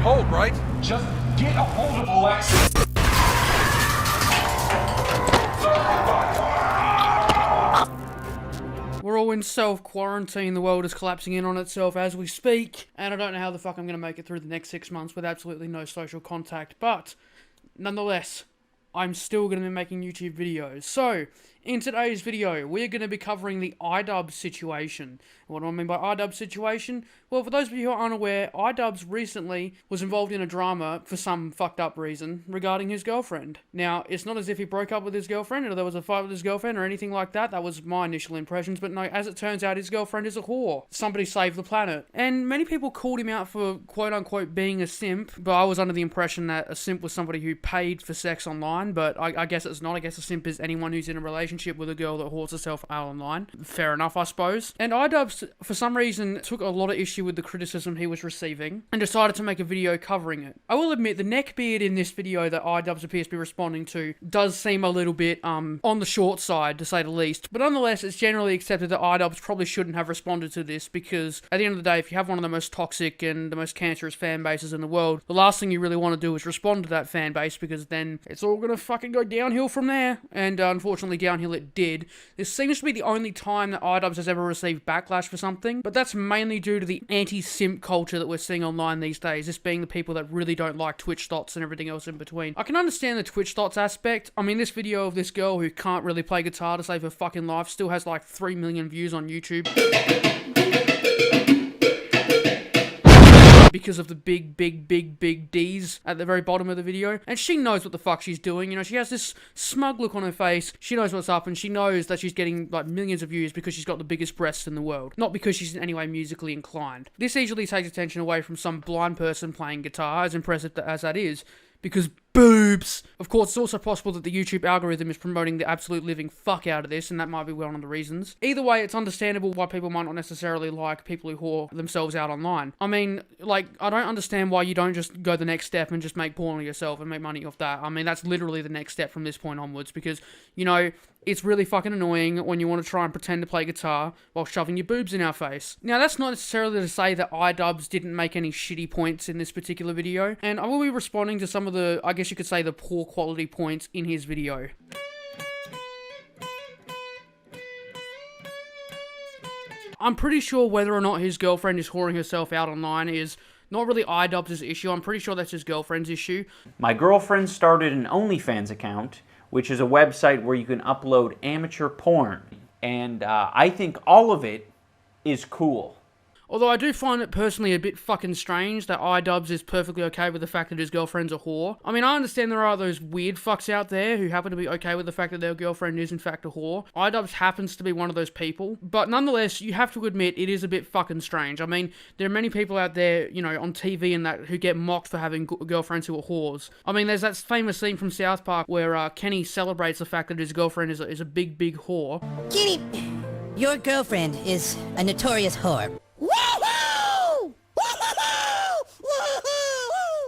hold, right? Just get a hold of Alexis. We're all in self-quarantine, the world is collapsing in on itself as we speak, and I don't know how the fuck I'm going to make it through the next 6 months with absolutely no social contact, but nonetheless, I'm still going to be making YouTube videos. So, in today's video, we're going to be covering the Idubbbz situation. What do I mean by Idubbbz situation? Well, for those of you who are unaware, Idubbbz recently was involved in a drama for some fucked up reason regarding his girlfriend. Now, it's not as if he broke up with his girlfriend or there was a fight with his girlfriend or anything like that. That was my initial impressions, but no, as it turns out, his girlfriend is a whore. Somebody saved the planet. And many people called him out for quote-unquote being a simp, but I was under the impression that a simp was somebody who paid for sex online, but I guess it's not. I guess a simp is anyone who's in a relationship with a girl that whores herself out online. Fair enough, I suppose. And Idubbbz, for some reason, took a lot of issue with the criticism he was receiving and decided to make a video covering it. I will admit, the neckbeard in this video that Idubbbz appears to be responding to does seem a little bit, on the short side, to say the least. But nonetheless, it's generally accepted that Idubbbz probably shouldn't have responded to this because, at the end of the day, if you have one of the most toxic and the most cancerous fan bases in the world, the last thing you really want to do is respond to that fan base because then it's all gonna fucking go downhill from there. And unfortunately, downhill it did. This seems to be the only time that Idubbbz has ever received backlash for something, but that's mainly due to the anti-simp culture that we're seeing online these days, this being the people that really don't like Twitch thoughts and everything else in between. I can understand the Twitch thoughts aspect. I mean, this video of this girl who can't really play guitar to save her fucking life still has like 3 million views on YouTube. Because of the big D's at the very bottom of the video. And she knows what the fuck she's doing. You know, she has this smug look on her face. She knows what's up and she knows that she's getting like millions of views because she's got the biggest breasts in the world. Not because she's in any way musically inclined. This easily takes attention away from some blind person playing guitar, as impressive as that is. Because boobs! Of course, it's also possible that the YouTube algorithm is promoting the absolute living fuck out of this, and that might be one of the reasons. Either way, it's understandable why people might not necessarily like people who whore themselves out online. I mean, like, I don't understand why you don't just go the next step and just make porn of yourself and make money off that. I mean, that's literally the next step from this point onwards, because, you know, it's really fucking annoying when you want to try and pretend to play guitar while shoving your boobs in our face. Now, that's not necessarily to say that Idubbbz didn't make any shitty points in this particular video, and I will be responding to some of the, I guess you could say, the poor quality points in his video. I'm pretty sure whether or not his girlfriend is whoring herself out online is not really Idubbbz's issue. I'm pretty sure that's his girlfriend's issue. My girlfriend started an OnlyFans account, which is a website where you can upload amateur porn. And I think all of it is cool. Although I do find it personally a bit fucking strange that Idubbbz is perfectly okay with the fact that his girlfriend's a whore. I mean, I understand there are those weird fucks out there who happen to be okay with the fact that their girlfriend is in fact a whore. Idubbbz happens to be one of those people. But nonetheless, you have to admit it is a bit fucking strange. I mean, there are many people out there, you know, on TV and that who get mocked for having girlfriends who are whores. I mean, there's that famous scene from South Park where Kenny celebrates the fact that his girlfriend is a big whore. Kenny, your girlfriend is a notorious whore.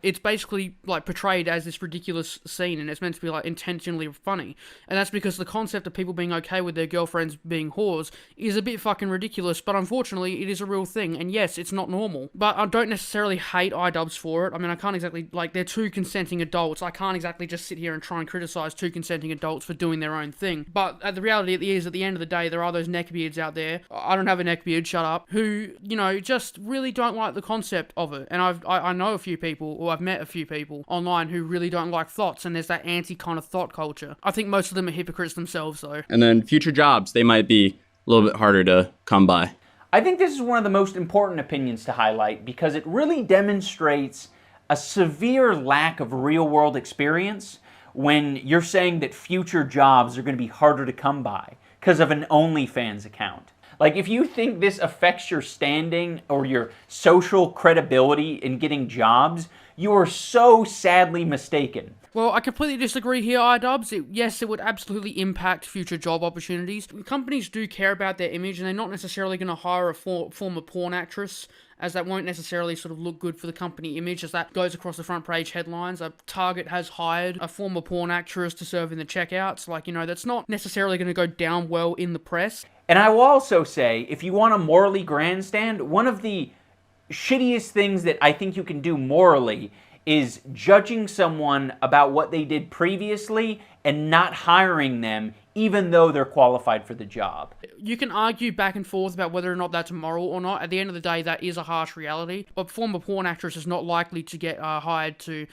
It's basically, like, portrayed as this ridiculous scene, and it's meant to be, like, intentionally funny. And that's because the concept of people being okay with their girlfriends being whores is a bit fucking ridiculous, but unfortunately, it is a real thing, and yes, it's not normal. But I don't necessarily hate Idubbbz for it. I mean, I can't exactly, like, they're two consenting adults. I can't exactly just sit here and try and criticize two consenting adults for doing their own thing. But the reality is, at the end of the day, there are those neckbeards out there, I don't have a neckbeard, shut up, who, you know, just really don't like the concept of it. And I know a few people, or I've met a few people online who really don't like thoughts, and there's that anti kind of thought culture. I think most of them are hypocrites themselves, though. And then future jobs, they might be a little bit harder to come by. I think this is one of the most important opinions to highlight because it really demonstrates a severe lack of real-world experience when you're saying that future jobs are going to be harder to come by because of an OnlyFans account. Like, if you think this affects your standing or your social credibility in getting jobs, you are so sadly mistaken. Well, I completely disagree here, Idubbbz. Yes, it would absolutely impact future job opportunities. Companies do care about their image, and they're not necessarily going to hire a former porn actress, as that won't necessarily sort of look good for the company image, as that goes across the front page headlines. Target has hired a former porn actress to serve in the checkouts. Like, you know, that's not necessarily going to go down well in the press. And I will also say, if you want to morally grandstand, one of the shittiest things that I think you can do morally is judging someone about what they did previously and not hiring them even though they're qualified for the job. You can argue back and forth about whether or not that's moral or not. At the end of the day, that is a harsh reality. A former porn actress is not likely to get hired to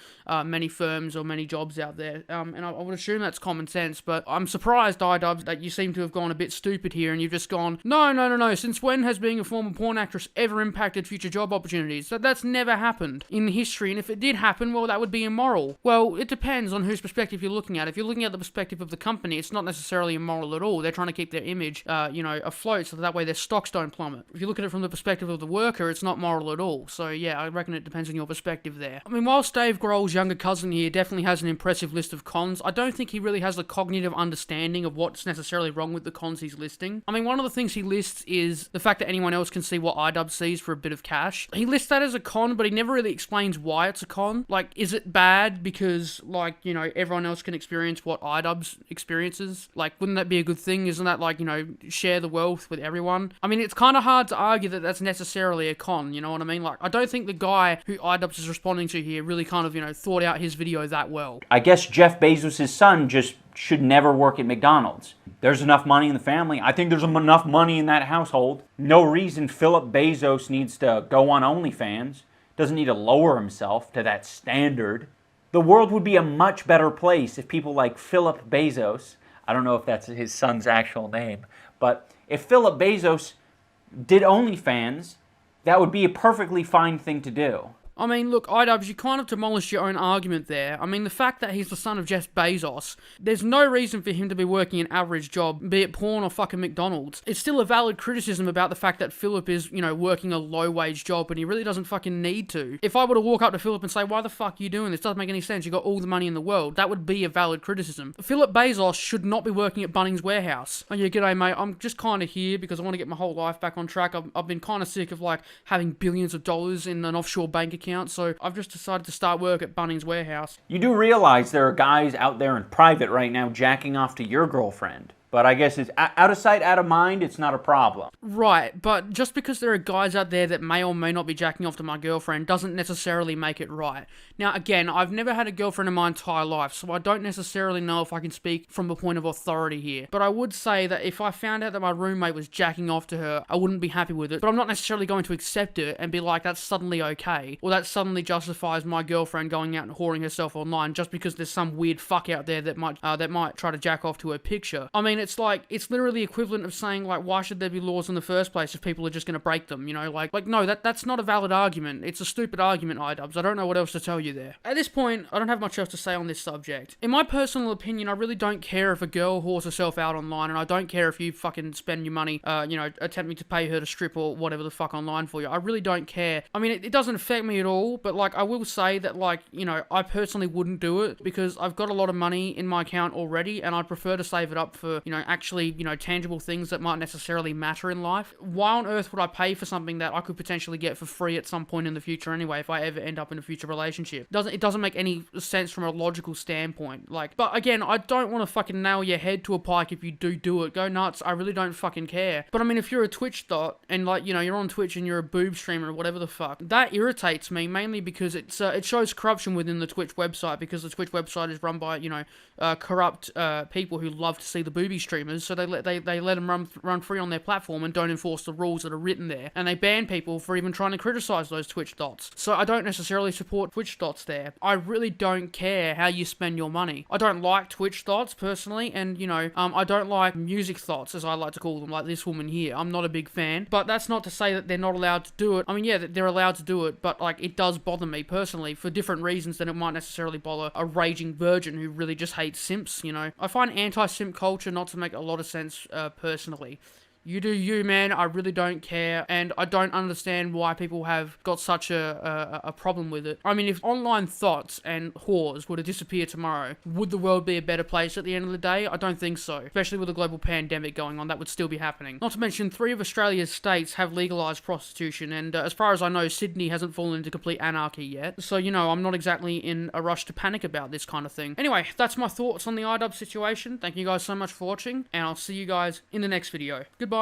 many firms or many jobs out there. And I would assume that's common sense, but I'm surprised, Idubbbz, that you seem to have gone a bit stupid here and you've just gone, no. Since when has being a former porn actress ever impacted future job opportunities? That's never happened in history, and if it did happen, well, that would be immoral. Well, it depends on whose perspective you're looking at. If you're looking at the perspective of the company, it's not necessarily immoral at all. They're trying to keep their image, afloat, so that way their stocks don't plummet. If you look at it from the perspective of the worker, it's not moral at all. So yeah, I reckon it depends on your perspective there. I mean, whilst Dave Grohl's younger cousin here definitely has an impressive list of cons, I don't think he really has the cognitive understanding of what's necessarily wrong with the cons he's listing. I mean, one of the things he lists is the fact that anyone else can see what Idubbbz sees for a bit of cash. He lists that as a con, but he never really explains why it's a con. Like, is it bad because, everyone else can experience what Idubbbz experiences? Like, wouldn't that be a good thing? Isn't that share the wealth with everyone? I mean, it's kind of hard to argue that that's necessarily a con, you know what I mean? Like, I don't think the guy who Idubbbz is responding to here really kind of, thought out his video that well. I guess Jeff Bezos' son just should never work at McDonald's. There's enough money in the family. I think there's enough money in that household. No reason Philip Bezos needs to go on OnlyFans. Doesn't need to lower himself to that standard. The world would be a much better place if people like Philip Bezos, I don't know if that's his son's actual name, but if Philip Bezos did OnlyFans, that would be a perfectly fine thing to do. I mean, look, Idubbbz, you kind of demolished your own argument there. I mean, the fact that he's the son of Jeff Bezos, there's no reason for him to be working an average job, be it porn or fucking McDonald's. It's still a valid criticism about the fact that Philip is, working a low-wage job, and he really doesn't fucking need to. If I were to walk up to Philip and say, why the fuck are you doing this? Doesn't make any sense. You got all the money in the world. That would be a valid criticism. Philip Bezos should not be working at Bunnings Warehouse. Oh yeah, g'day mate, I'm just kind of here because I want to get my whole life back on track. I've been kind of sick of, having billions of dollars in an offshore bank account, so I've just decided to start work at Bunnings Warehouse. You do realize there are guys out there in private right now jacking off to your girlfriend. But I guess it's out of sight, out of mind, it's not a problem. Right, but just because there are guys out there that may or may not be jacking off to my girlfriend doesn't necessarily make it right. Now, again, I've never had a girlfriend in my entire life, so I don't necessarily know if I can speak from a point of authority here. But I would say that if I found out that my roommate was jacking off to her, I wouldn't be happy with it. But I'm not necessarily going to accept it and be like, that's suddenly okay. Or that suddenly justifies my girlfriend going out and whoring herself online just because there's some weird fuck out there that might try to jack off to her picture. I mean, it's literally equivalent of saying, why should there be laws in the first place if people are just going to break them, no, that's not a valid argument. It's a stupid argument, Idubbbz. I don't know what else to tell you there. At this point, I don't have much else to say on this subject. In my personal opinion, I really don't care if a girl whores herself out online, and I don't care if you fucking spend your money, attempting to pay her to strip or whatever the fuck online for you. I really don't care. I mean, it doesn't affect me at all, but, I will say that, I personally wouldn't do it because I've got a lot of money in my account already, and I'd prefer to save it up for, actually, tangible things that might necessarily matter in life. Why on earth would I pay for something that I could potentially get for free at some point in the future anyway if I ever end up in a future relationship? It doesn't make any sense from a logical standpoint. But again, I don't want to fucking nail your head to a pike if you do it. Go nuts. I really don't fucking care. But I mean, if you're a Twitch dot and you're on Twitch and you're a boob streamer or whatever the fuck, that irritates me mainly because it shows corruption within the Twitch website because the Twitch website is run by, corrupt people who love to see the booby streamers, so they let them run free on their platform and don't enforce the rules that are written there, and they ban people for even trying to criticize those Twitch dots. So I don't necessarily support Twitch dots there. I really don't care how you spend your money. I don't like Twitch dots personally, and I don't like music thoughts, as I like to call them, like this woman here. I'm not a big fan, but that's not to say that they're not allowed to do it. I mean, yeah, they're allowed to do it, but it does bother me personally for different reasons than it might necessarily bother a raging virgin who really just hates simps. I find anti-simp culture not to make a lot of sense personally. You do you, man. I really don't care, and I don't understand why people have got such a problem with it. I mean, if online thoughts and whores were to disappear tomorrow, would the world be a better place at the end of the day? I don't think so. Especially with a global pandemic going on, that would still be happening. Not to mention, 3 of Australia's states have legalised prostitution, and as far as I know, Sydney hasn't fallen into complete anarchy yet. So, I'm not exactly in a rush to panic about this kind of thing. Anyway, that's my thoughts on the Idubbbz situation. Thank you guys so much for watching, and I'll see you guys in the next video. Goodbye.